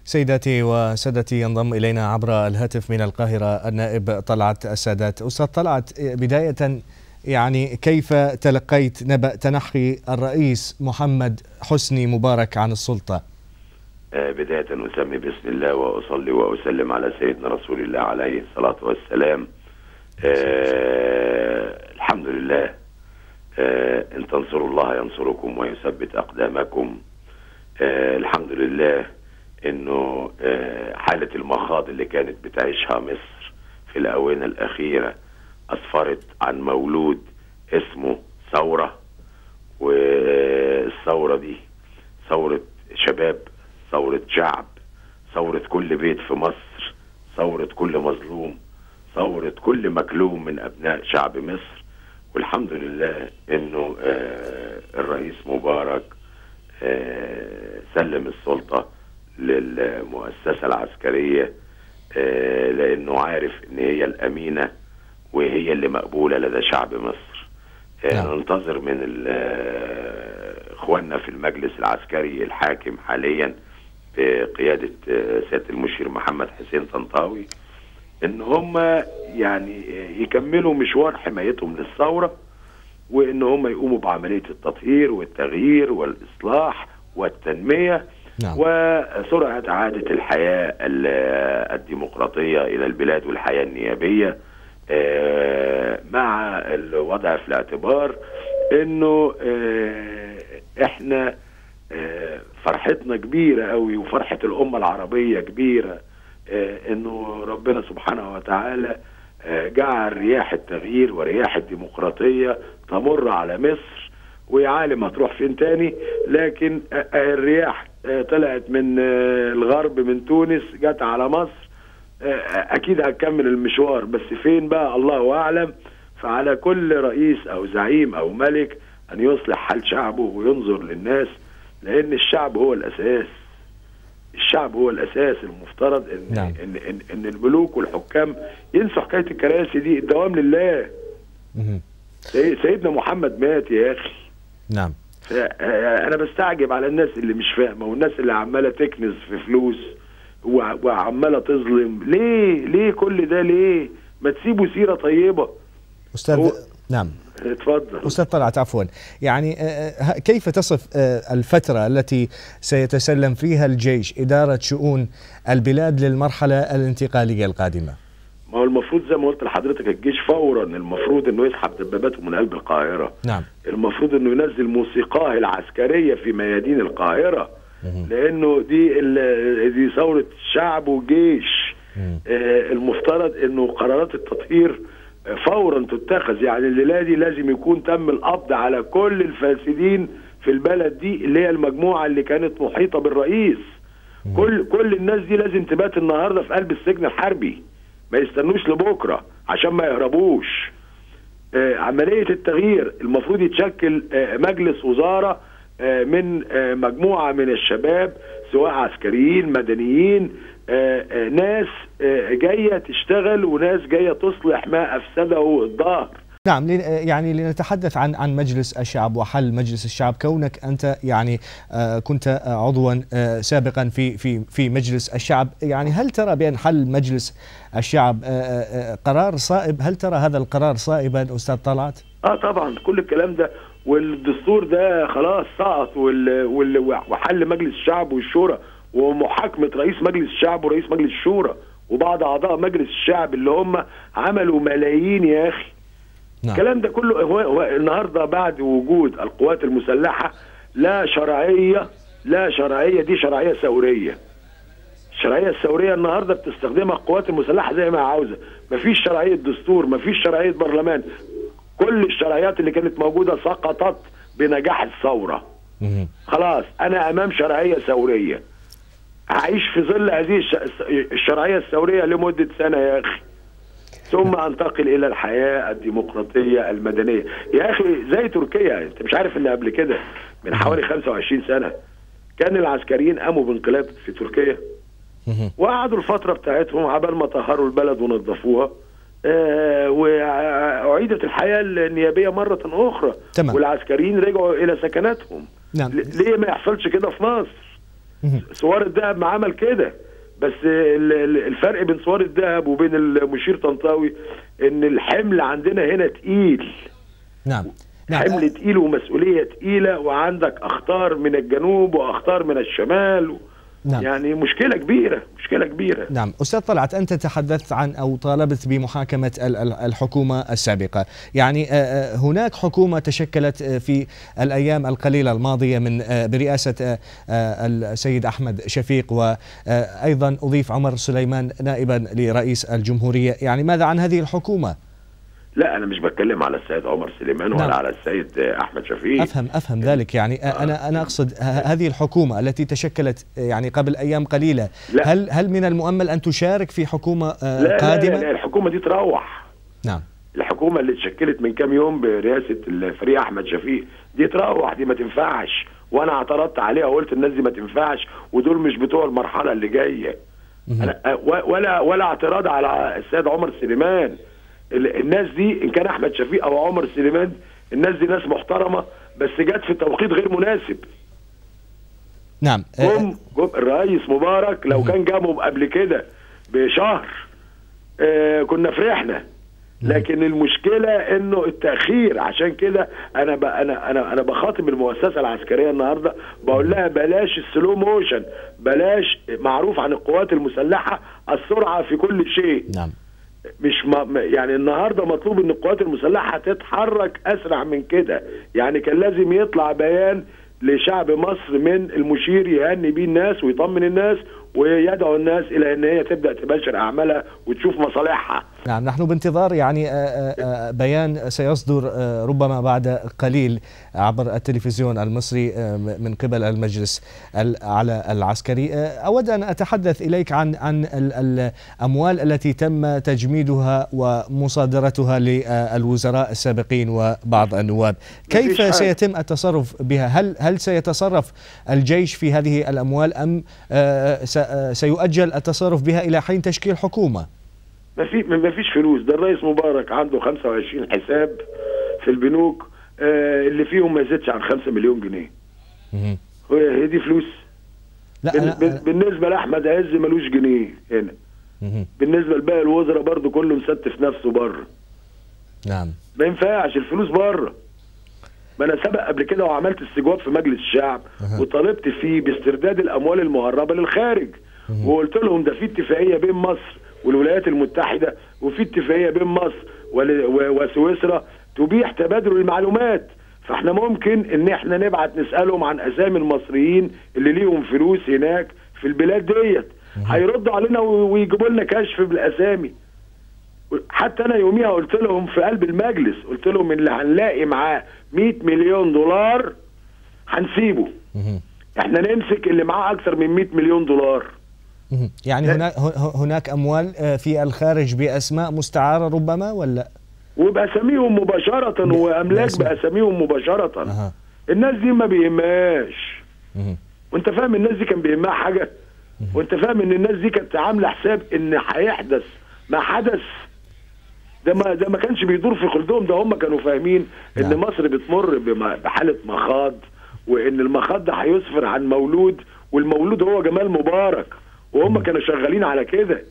سيداتي وسادتي، ينضم إلينا عبر الهاتف من القاهرة النائب طلعت السادات. أستاذ طلعت، بداية كيف تلقيت نبأ تنحي الرئيس محمد حسني مبارك عن السلطة؟ بداية أسمي بسم الله وأصلي وأسلم على سيدنا رسول الله عليه الصلاة والسلام. الحمد لله. إن تنصروا الله ينصركم ويثبت أقدامكم. الحمد لله إنه حالة المخاض اللي كانت بتعيشها مصر في الآونة الأخيرة أسفرت عن مولود اسمه ثورة، والثورة دي ثورة شباب، ثورة شعب، ثورة كل بيت في مصر، ثورة كل مظلوم، ثورة كل مكلوم من أبناء شعب مصر. والحمد لله إنه الرئيس مبارك سلم السلطة للمؤسسة العسكرية، لأنه عارف إن هي الأمينة وهي اللي مقبولة لدى شعب مصر. ننتظر من إخواننا في المجلس العسكري الحاكم حاليا بقيادة سيادة المشير محمد حسين طنطاوي إن هم يكملوا مشوار حمايتهم للثورة، وإن هم يقوموا بعملية التطهير والتغيير والإصلاح والتنمية. وسرعة عادة الحياة الديمقراطية إلى البلاد والحياة النيابية، مع الوضع في الاعتبار إنه إحنا فرحتنا كبيرة قوي وفرحة الأمة العربية كبيرة، إنه ربنا سبحانه وتعالى جعل رياح التغيير ورياح الديمقراطية تمر على مصر، ويا عالم هتروح فين تاني. لكن الرياح طلعت من الغرب من تونس جت على مصر، أكيد هتكمل المشوار، بس فين بقى الله أعلم. فعلى كل رئيس أو زعيم أو ملك أن يصلح حال شعبه وينظر للناس، لأن الشعب هو الأساس. الشعب هو الأساس. المفترض إن الملوك والحكام ينسوا حكاية الكراسي دي. الدوام لله. سيدنا محمد مات يا أخي. نعم. أنا بستعجب على الناس اللي مش فاهمة، والناس اللي عمالة تكنز في فلوس وعمالة تظلم. ليه كل ده؟ ليه ما تسيبوا سيرة طيبة؟ أستاذ نعم اتفضل. أستاذ طلعت، عفوا، كيف تصف الفترة التي سيتسلم فيها الجيش إدارة شؤون البلاد للمرحلة الانتقالية القادمة؟ ما هو المفروض زي ما قلت لحضرتك الجيش فورا المفروض انه يسحب دباباته من قلب القاهرة. نعم. المفروض انه ينزل موسيقاه العسكرية في ميادين القاهرة، لانه دي ثورة الشعب والجيش. المفترض انه قرارات التطهير فورا تتخذ. الليلة دي لازم يكون تم القبض على كل الفاسدين في البلد دي، اللي هي المجموعة اللي كانت محيطة بالرئيس. كل الناس دي لازم تبات النهاردة في قلب السجن الحربي، ما يستنوش لبكرة عشان ما يهربوش. عملية التغيير المفروض يتشكل مجلس وزارة من مجموعة من الشباب، سواء عسكريين مدنيين، ناس جاية تشتغل وناس جاية تصلح ما أفسده الظهر. نعم. لنتحدث عن مجلس الشعب وحل مجلس الشعب. كونك أنت كنت عضوا سابقا في مجلس الشعب، هل ترى بأن حل مجلس الشعب قرار صائب؟ هل ترى هذا القرار صائبا أستاذ طلعت؟ طبعا كل الكلام ده، والدستور ده خلاص سقط، وحل مجلس الشعب والشورى ومحاكمة رئيس مجلس الشعب ورئيس مجلس الشورى وبعض أعضاء مجلس الشعب اللي هم عملوا ملايين يا أخي. نعم. الكلام ده كله هو النهارده بعد وجود القوات المسلحة لا شرعية، دي شرعية ثورية. الشرعية الثورية النهارده بتستخدمها القوات المسلحة زي ما عاوزة. مفيش شرعية دستور، مفيش شرعية برلمان. كل الشرعيات اللي كانت موجودة سقطت بنجاح الثورة. خلاص أنا أمام شرعية ثورية، هعيش في ظل هذه الشرعية الثورية لمدة سنة يا أخي، ثم انتقل الى الحياة الديمقراطية المدنية. يا اخي زي تركيا، انت مش عارف اللي قبل كده من حوالي 25 سنة كان العسكريين قاموا بانقلاب في تركيا، وقعدوا الفترة بتاعتهم عبال ما طهروا البلد ونظفوها، وأعيدت الحياة النيابية مرة أخرى. تمام. والعسكريين رجعوا إلى سكناتهم. نعم. ليه ما يحصلش كده في مصر؟ سوار الذهب ما عمل كده، بس الفرق بين سوار الذهب وبين المشير طنطاوي ان الحمل عندنا هنا تقيل. نعم. حمل تقيل ومسؤولية تقيلة، وعندك أخطار من الجنوب وأخطار من الشمال. نعم. يعني مشكلة كبيرة، مشكلة كبيرة. نعم. أستاذ طلعت، أنت تحدثت عن أو طالبت بمحاكمة الحكومة السابقة. يعني هناك حكومة تشكلت في الأيام القليلة الماضية برئاسة السيد أحمد شفيق، وأيضا أضيف عمر سليمان نائبا لرئيس الجمهورية. يعني ماذا عن هذه الحكومة؟ لا، أنا مش بتكلم على السيد عمر سليمان ولا على السيد أحمد شفيق. أفهم ذلك. يعني أنا أقصد هذه الحكومة التي تشكلت يعني قبل أيام قليلة. هل من المؤمل أن تشارك في حكومة قادمة؟ لا، الحكومة دي تروح. نعم. الحكومة اللي اتشكلت من كام يوم برئاسة الفريق أحمد شفيق دي تروح، دي ما تنفعش. وأنا اعترضت عليها وقلت الناس دي ما تنفعش، ودول مش بتوع المرحلة اللي جاية. ولا اعتراض على السيد عمر سليمان. الناس دي ان كان احمد شفيق او عمر سليمان، الناس دي ناس محترمه، بس جت في توقيت غير مناسب. نعم. جم الرئيس مبارك لو كان جابهم قبل كده بشهر كنا فرحنا، لكن المشكله انه التاخير. عشان كده انا بخاطب المؤسسه العسكريه النهارده، بقول لها بلاش السلو موشن، بلاش. معروف عن القوات المسلحه السرعه في كل شيء. نعم. مش يعني النهارده مطلوب ان القوات المسلحه تتحرك اسرع من كده. يعني كان لازم يطلع بيان لشعب مصر من المشير يهني بيه الناس ويطمن الناس ويدعو الناس الى ان هي تبدا تباشر اعمالها وتشوف مصالحها. نعم. نحن بانتظار يعني بيان سيصدر ربما بعد قليل عبر التلفزيون المصري من قبل المجلس الأعلى العسكري. أود أن أتحدث إليك عن الأموال التي تم تجميدها ومصادرتها للوزراء السابقين وبعض النواب. كيف سيتم التصرف بها؟ هل سيتصرف الجيش في هذه الأموال أم سيؤجل التصرف بها إلى حين تشكيل حكومة؟ ما فيش فلوس. ده الرئيس مبارك عنده 25 حساب في البنوك اللي فيهم ما يزيدش عن 5 مليون جنيه. هي دي فلوس؟ لا. بالنسبه لاحمد عز ملوش جنيه هنا. بالنسبه لباقي الوزراء برضو كله مستف نفسه بره. نعم. ما ينفعش الفلوس بره. ما انا سبق قبل كده وعملت استجواب في مجلس الشعب وطالبت فيه باسترداد الاموال المهربه للخارج، وقلت لهم ده في اتفاقيه بين مصر والولايات المتحده، وفي اتفاقيه بين مصر وسويسرا تبيح تبادل المعلومات. فاحنا ممكن ان احنا نبعت نسالهم عن اسامي المصريين اللي ليهم فلوس هناك في البلاد ديت، هيردوا علينا ويجيبوا لنا كشف بالاسامي. حتى انا يوميها قلت لهم في قلب المجلس، قلت لهم اللي هنلاقي معاه 100 مليون دولار هنسيبه. احنا نمسك اللي معاه اكثر من 100 مليون دولار. يعني هناك اموال في الخارج باسماء مستعاره ربما ولا؟ وباساميهم مباشره واملاك باساميهم مباشره. الناس دي ما بيهمهاش. وانت فاهم الناس دي كان بيهمها حاجه؟ وانت فاهم ان الناس دي كانت عامله حساب ان هيحدث ما حدث؟ ده ما كانش بيدور في خلدهم. ده هم كانوا فاهمين ان مصر بتمر بحاله مخاض، وان المخاض ده هيسفر عن مولود، والمولود هو جمال مبارك، وهم كانوا شغالين على كده.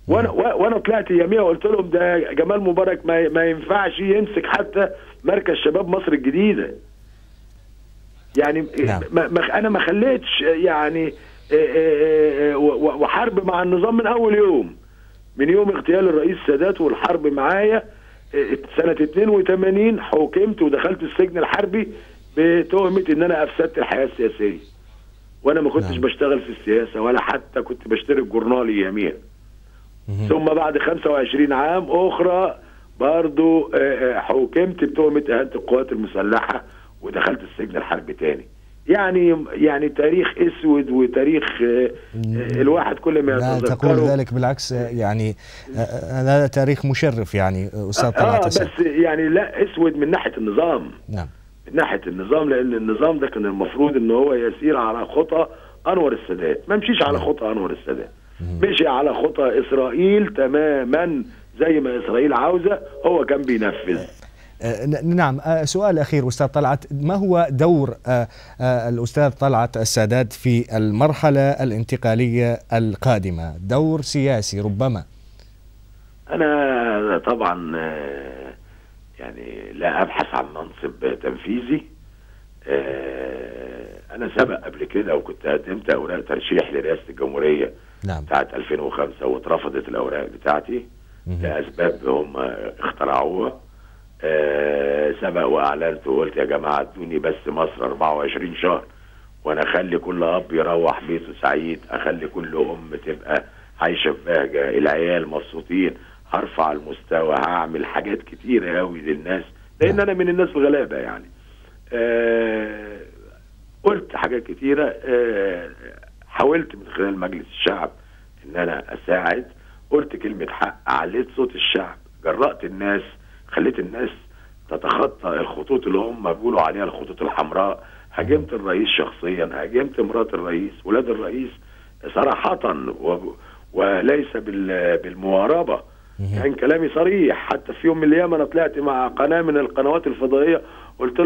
وانا طلعت يوميها وقلت لهم ده جمال مبارك ما ينفعش يمسك حتى مركز شباب مصر الجديده. يعني انا ما خليتش يعني وحرب مع النظام من اول يوم، من يوم اغتيال الرئيس السادات والحرب معايا سنه 82 حكمت ودخلت السجن الحربي بتهمه ان انا افسدت الحياه السياسيه، وانا ما كنتش بشتغل في السياسه ولا حتى كنت بشترك جورنالي يمين. ثم بعد 25 عام اخرى برضو حكمت بتهمه اهانه القوات المسلحه ودخلت السجن الحربي تاني. يعني تاريخ اسود، وتاريخ الواحد كل ما يتذكره. لا تقول ذلك، بالعكس يعني هذا تاريخ مشرف يعني استاذ طلعت. بس يعني لا اسود من ناحيه النظام. نعم. من ناحيه النظام، لان النظام ده كان المفروض ان هو يسير على خطى انور السادات، ما مشيش على خطى انور السادات، مشي على خطى اسرائيل تماما زي ما اسرائيل عاوزه، هو كان بينفذ. نعم. سؤال أخير أستاذ طلعت، ما هو دور الأستاذ طلعت السادات في المرحلة الانتقالية القادمة؟ دور سياسي ربما. أنا طبعا يعني لا أبحث عن منصب تنفيذي. أنا سبق قبل كده وكنت قدمت أوراق ترشيح لرئاسة الجمهورية نعم. بتاعت 2005 واترفضت الأوراق بتاعتي لأسباب هم اخترعوها. سبق وأعلنت وقلت يا جماعة ادوني بس مصر 24 شهر وأنا أخلي كل أب يروح بيته سعيد، أخلي كل أم تبقى عايشة ببهجة، العيال مبسوطين، هرفع المستوى، هعمل حاجات كتيرة قوي للناس لأن أنا من الناس الغلابة يعني. قلت حاجات كتيرة. حاولت من خلال مجلس الشعب ان انا اساعد، قلت كلمة حق، عليت صوت الشعب، جرأت الناس، خليت الناس تتخطى الخطوط اللي هم بيقولوا عليها الخطوط الحمراء. هاجمت الرئيس شخصيا، هاجمت مرات الرئيس، ولاد الرئيس صراحة وليس بالمواربة. كان كلامي صريح. حتى في يوم من الايام انا طلعت مع قناة من القنوات الفضائية قلت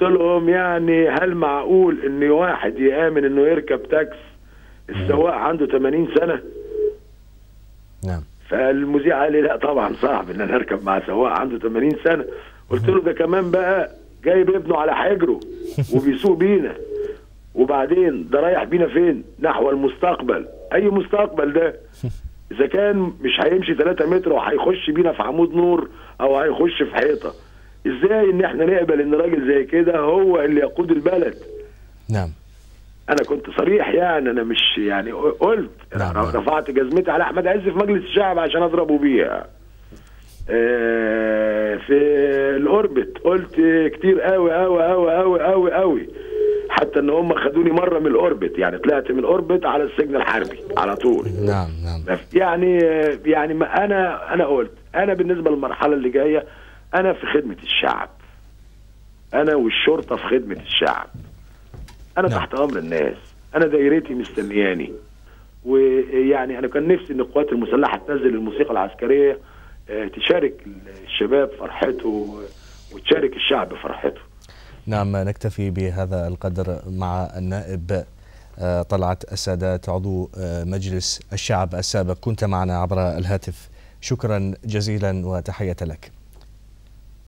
لهم يعني هل معقول ان واحد يآمن انه يركب تاكس السواق عنده 80 سنة؟ نعم. فالمذيع قال لي لا طبعا صعب ان انا اركب مع سواق عنده 80 سنة. قلت له ده كمان بقى جايب ابنه على حجره وبيسوق بينا، وبعدين ده رايح بينا فين؟ نحو المستقبل. اي مستقبل ده؟ اذا كان مش هيمشي 3 متر وهيخش بينا في عمود نور او هيخش في حيطة، ازاي ان احنا نقبل ان راجل زي كده هو اللي يقود البلد؟ نعم. انا كنت صريح يعني، انا مش يعني قلت. نعم. رفعت جزمتي على احمد عز في مجلس الشعب عشان اضربه بيها. في الاوربت قلت كتير قوي قوي قوي قوي قوي قوي، حتى ان هم خدوني مره من الاوربت، يعني طلعت من الاوربت على السجن الحربي على طول. نعم نعم. يعني ما انا قلت انا بالنسبه للمرحله اللي جايه انا في خدمه الشعب، انا والشرطه في خدمه الشعب. انا نعم. تحت امر الناس، انا دايرتي مستنياني. ويعني انا كان نفسي ان القوات المسلحه تنزل الموسيقى العسكريه تشارك الشباب فرحته وتشارك الشعب فرحته. نعم. نكتفي بهذا القدر مع النائب طلعت السادات عضو مجلس الشعب السابق، كنت معنا عبر الهاتف. شكرا جزيلا وتحية لك.